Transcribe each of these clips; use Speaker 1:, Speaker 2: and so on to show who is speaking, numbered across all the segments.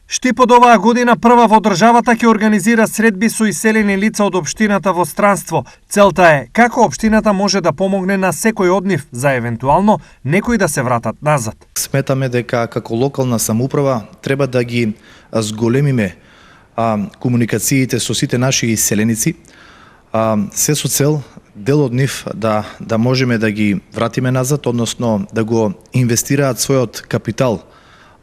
Speaker 1: Штипот оваа година прва во државата ќе организира средби со иселени лица од општината во странство. Целта е како општината може да помогне на секој од нив за евентуално некои да се вратат назад.
Speaker 2: Сметаме дека како локална самоуправа треба да ги зголемиме комуникациите со сите наши иселеници, се со цел дел од нив да можеме да ги вратиме назад, односно да го инвестираат својот капитал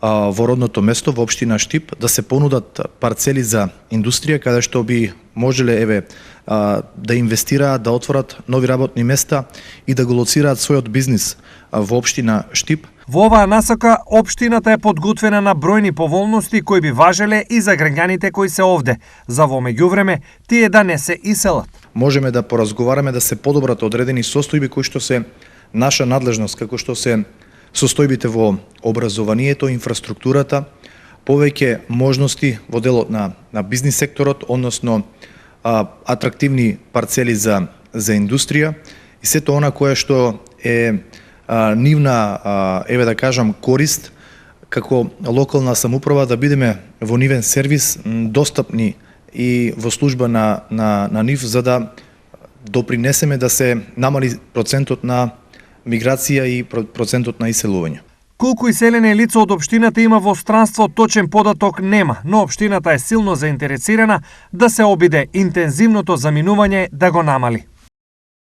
Speaker 2: во родното место, во општина Штип, да се понудат парцели за индустрија, каде што би можеле да инвестираат, да отворат нови работни места и да го лоцираат својот бизнис во општина Штип.
Speaker 1: Во оваа насока, општината е подготвена на бројни поволности кои би важеле и за граѓаните кои се овде, за во меѓувреме тие да не се иселат.
Speaker 2: Можеме да поразговараме да се подобрат одредени состојби кои што се наша надлежност, како што се состојбите во образованието, инфраструктурата, повеќе можности во делот на бизнис секторот, односно атрактивни парцели за индустрија и сето она кое што е нивна, да кажам, корист како локална самоуправа да бидеме во нивен сервис достапни и во служба на нив за да допринесеме да се намали процентот на миграција и процентот на иселување.
Speaker 1: Колку иселени лица од општината има во странство, точен податок нема, но општината е силно заинтересирана да се обиде интензивното заминување да го намали.